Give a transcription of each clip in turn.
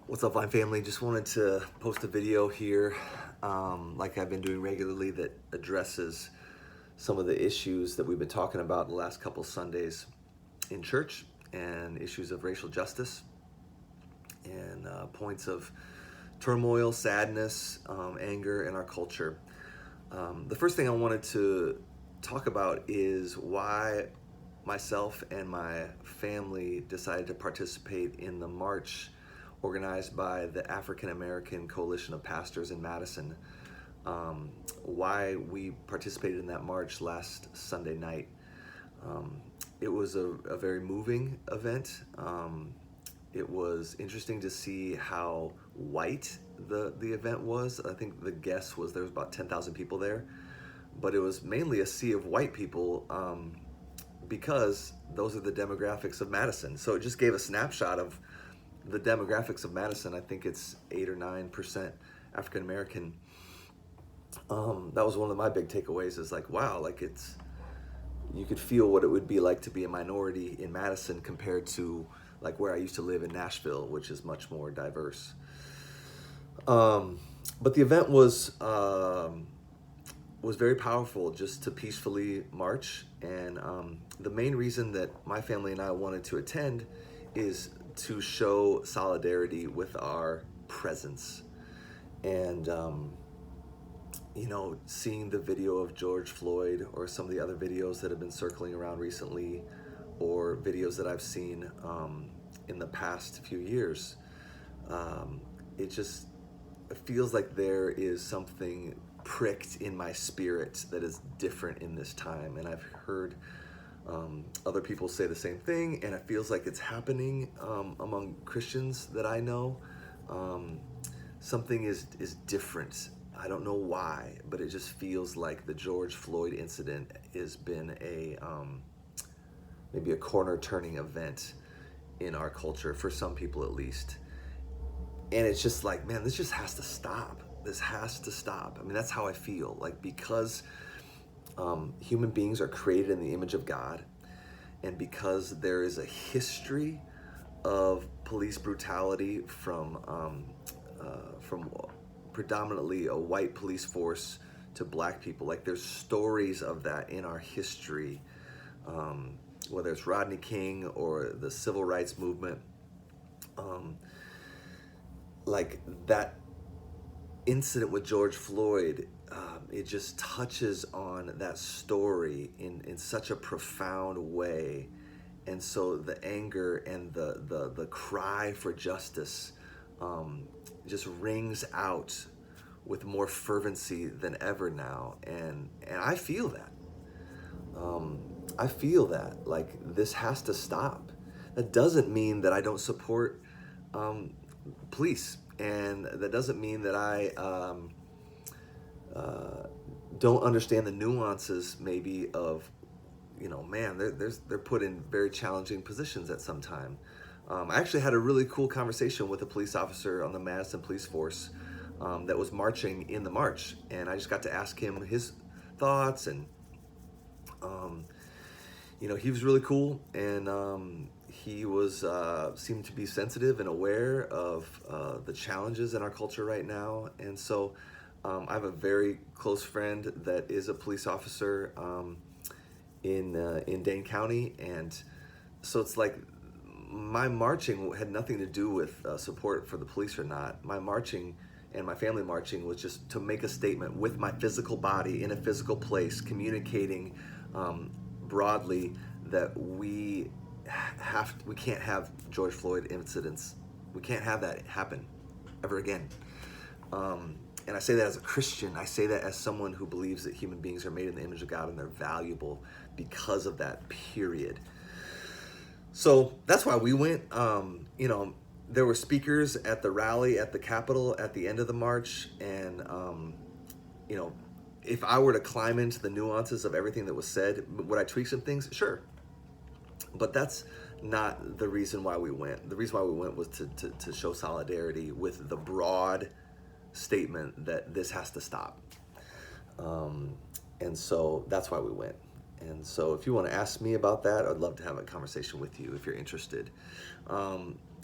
What's up, Vine family? Just wanted to post a video here, like I've been doing regularly, that addresses some of the issues that we've been talking about the last couple Sundays in church, and issues of racial justice and points of turmoil, sadness, anger in our culture. The first thing I wanted to talk about is why myself and my family decided to participate in the march organized by the African American Coalition of Pastors in Madison. Why we participated in that march last Sunday night. It was a very moving event. It was interesting to see how white the event was. I think the guess was there was about 10,000 people there, but it was mainly a sea of white people, because those are the demographics of Madison. So it just gave a snapshot of the demographics of Madison. I think it's 8 or 9% African American. That was one of my big takeaways, is like, wow, like you could feel what it would be like to be a minority in Madison compared to like where I used to live in Nashville, which is much more diverse. But the event was very powerful, just to peacefully march. And the main reason that my family and I wanted to attend is to show solidarity with our presence. And seeing the video of George Floyd, or some of the other videos that have been circling around recently, or videos that I've seen in the past few years, it feels like there is something pricked in my spirit that is different in this time. And I've heard other people say the same thing, and it feels like it's happening among Christians that I know. Something is different. I don't know why, but it just feels like the George Floyd incident has been maybe a corner-turning event in our culture, for some people at least. And it's just like, man, this just has to stop. This has to stop. I mean, that's how I feel. Like, because human beings are created in the image of God, and because there is a history of police brutality from predominantly a white police force to black people. Like, there's stories of that in our history, whether it's Rodney King or the civil rights movement. Like that incident with George Floyd, it just touches on that story in such a profound way. And so the anger and the cry for justice just rings out with more fervency than ever now. And I feel that. I feel that, like, this has to stop. That doesn't mean that I don't support police, and that doesn't mean that I don't understand the nuances maybe of, man, they're put in very challenging positions at some time. I actually had a really cool conversation with a police officer on the Madison Police Force that was marching in the march, and I just got to ask him his thoughts. And he was really cool, and he was seemed to be sensitive and aware of the challenges in our culture right now. And so I have a very close friend that is a police officer in Dane County, and so it's like, my marching had nothing to do with support for the police or not. My marching and my family marching was just to make a statement with my physical body in a physical place, communicating broadly that we can't have George Floyd incidents. We can't have that happen ever again. And I say that as a Christian. I say that as someone who believes that human beings are made in the image of God and they're valuable because of that, period. So that's why we went. There were speakers at the rally at the Capitol at the end of the march. And, if I were to climb into the nuances of everything that was said, would I tweak some things? Sure. But that's not the reason why we went. The reason why we went was to show solidarity with the broad statement that this has to stop. And so that's why we went. And so if you want to ask me about that, I'd love to have a conversation with you if you're interested.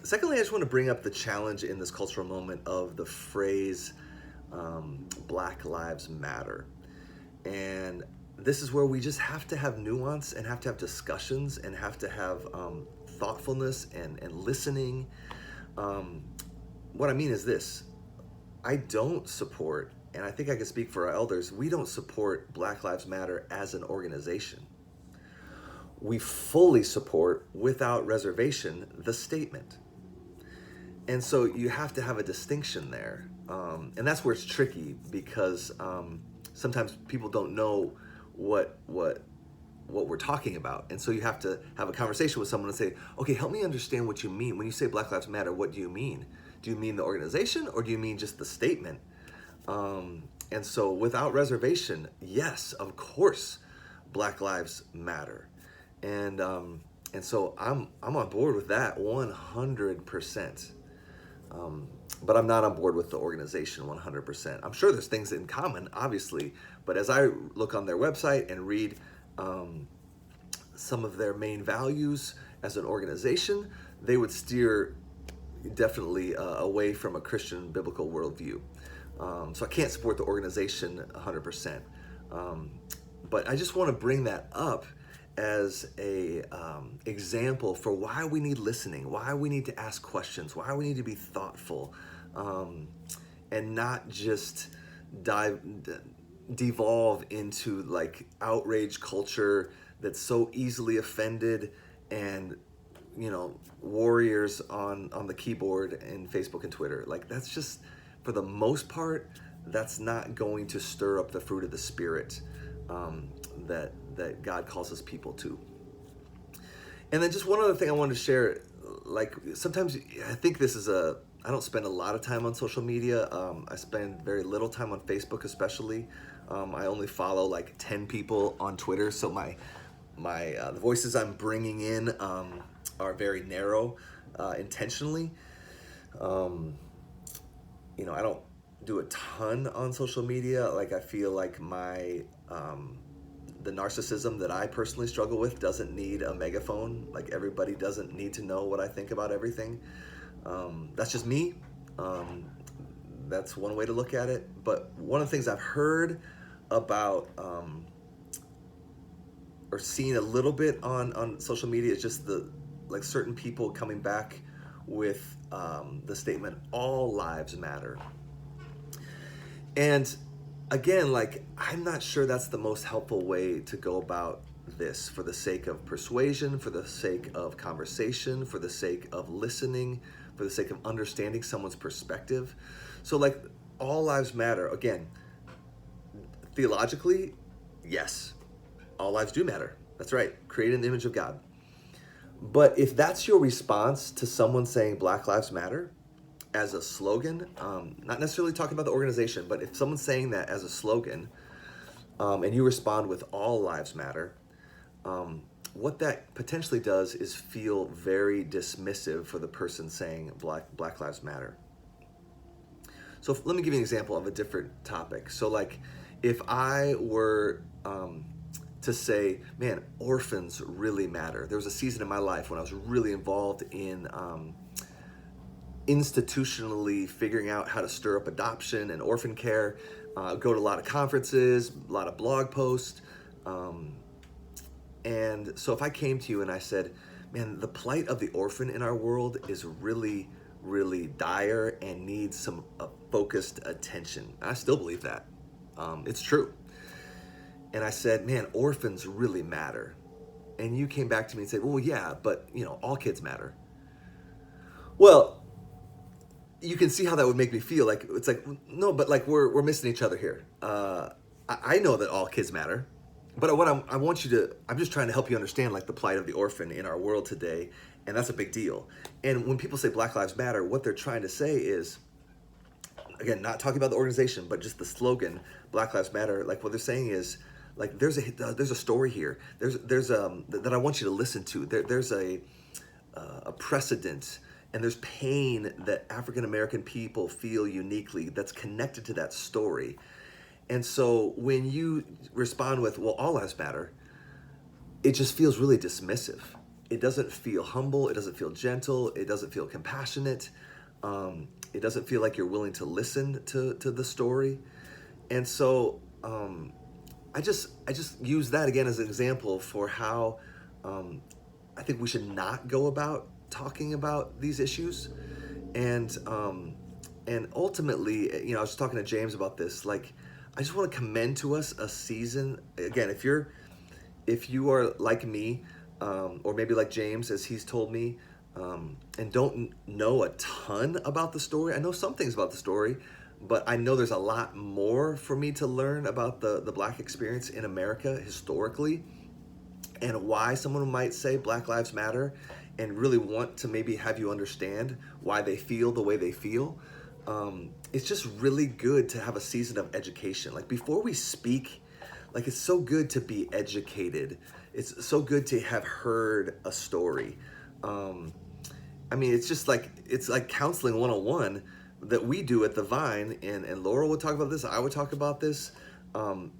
Secondly, I just want to bring up the challenge in this cultural moment of the phrase Black Lives Matter. And this is where we just have to have nuance and have to have discussions and have to have thoughtfulness and listening. What I mean is this: I don't support, and I think I can speak for our elders, we don't support Black Lives Matter as an organization. We fully support, without reservation, the statement. And so you have to have a distinction there. And that's where it's tricky, because sometimes people don't know what we're talking about. And so you have to have a conversation with someone and say, okay, help me understand what you mean. When you say Black Lives Matter, what do you mean? Do you mean the organization, or do you mean just the statement? And so without reservation, yes, of course, Black Lives Matter. And so I'm on board with that 100%. But I'm not on board with the organization 100%. I'm sure there's things in common, obviously, but as I look on their website and read some of their main values as an organization, they would steer definitely away from a Christian biblical worldview. So I can't support the organization 100%. But I just want to bring that up as a example for why we need listening, why we need to ask questions, why we need to be thoughtful, and not just devolve into like outrage culture that's so easily offended, and warriors on the keyboard in Facebook and Twitter. Like, that's just, for the most part, that's not going to stir up the fruit of the Spirit that God calls his people to. And then just one other thing I wanted to share, like, sometimes I think this is I don't spend a lot of time on social media. I spend very little time on Facebook, especially. I only follow like 10 people on Twitter, so the voices I'm bringing in are very narrow, intentionally. I don't do a ton on social media. Like, I feel like the narcissism that I personally struggle with doesn't need a megaphone. Like, everybody doesn't need to know what I think about everything. That's just me. That's one way to look at it. But one of the things I've heard about or seen a little bit on social media is just certain people coming back with the statement, all lives matter. And again, like, I'm not sure that's the most helpful way to go about this, for the sake of persuasion, for the sake of conversation, for the sake of listening, for the sake of understanding someone's perspective. So, like, all lives matter. Again, theologically, yes, all lives do matter. That's right, created in the image of God. But if that's your response to someone saying Black Lives Matter as a slogan, not necessarily talking about the organization, but if someone's saying that as a slogan, and you respond with all lives matter, what that potentially does is feel very dismissive for the person saying Black Lives Matter. So let me give you an example of a different topic. So, like, if I were to say, man, orphans really matter. There was a season in my life when I was really involved in institutionally figuring out how to stir up adoption and orphan care, go to a lot of conferences, a lot of blog posts. And so if I came to you and I said, man, the plight of the orphan in our world is really, really dire and needs some focused attention. I still believe that. It's true. And I said, man, orphans really matter. And you came back to me and said, well, yeah, but all kids matter. Well, you can see how that would make me feel. Like, it's like, no, but like we're missing each other here. I know that all kids matter, but what I'm just trying to help you understand, like, the plight of the orphan in our world today, and that's a big deal. And when people say Black Lives Matter, what they're trying to say is, again, not talking about the organization, but just the slogan, Black Lives Matter. Like, what they're saying is, like, there's a story here. There's that I want you to listen to. There's a precedent, and there's pain that African American people feel uniquely that's connected to that story. And so when you respond with, well, all lives matter, it just feels really dismissive. it doesn't feel humble, it doesn't feel gentle, it doesn't feel compassionate, it doesn't feel like you're willing to listen to the story. And so I just use that again as an example for how um, I think we should not go about talking about these issues. And and ultimately, I was talking to James about this. Like, I just want to commend to us a season. Again, if you are like me, or maybe like James, as he's told me, and don't know a ton about the story. I know some things about the story, but I know there's a lot more for me to learn about the Black experience in America historically, and why someone might say Black Lives Matter, and really want to maybe have you understand why they feel the way they feel. It's just really good to have a season of education. Like, before we speak, like, it's so good to be educated. It's so good to have heard a story. Um, I mean, it's like counseling 101 that we do at the Vine, and Laura would talk about this. I would talk about this. Um,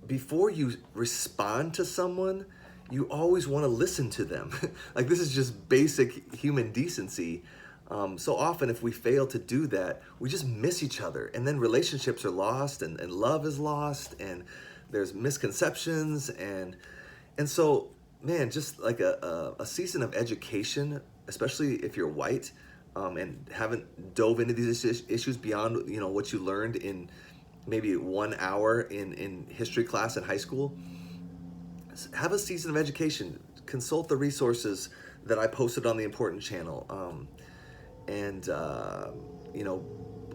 Before you respond to someone, you always want to listen to them. Like, this is just basic human decency. So often, if we fail to do that, we just miss each other, and then relationships are lost, and love is lost, and there's misconceptions, and so, man, just like a season of education, especially if you're white, and haven't dove into these issues beyond what you learned in maybe 1 hour in history class in high school. Have a season of education. Consult the resources that I posted on the Important channel, and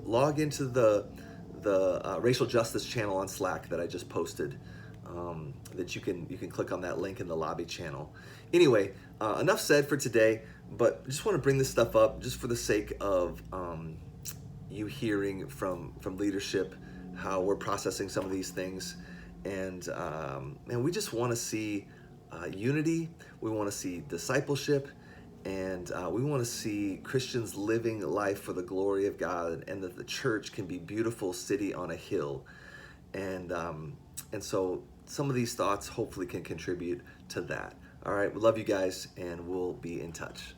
log into the racial justice channel on Slack that I just posted. That you can click on that link in the lobby channel. Anyway, enough said for today. But I just want to bring this stuff up just for the sake of you hearing from leadership how we're processing some of these things, and we just want to see unity. We want to see discipleship, and we want to see Christians living life for the glory of God, and that the church can be a beautiful city on a hill. And so some of these thoughts hopefully can contribute to that. All right, we love you guys, and we'll be in touch.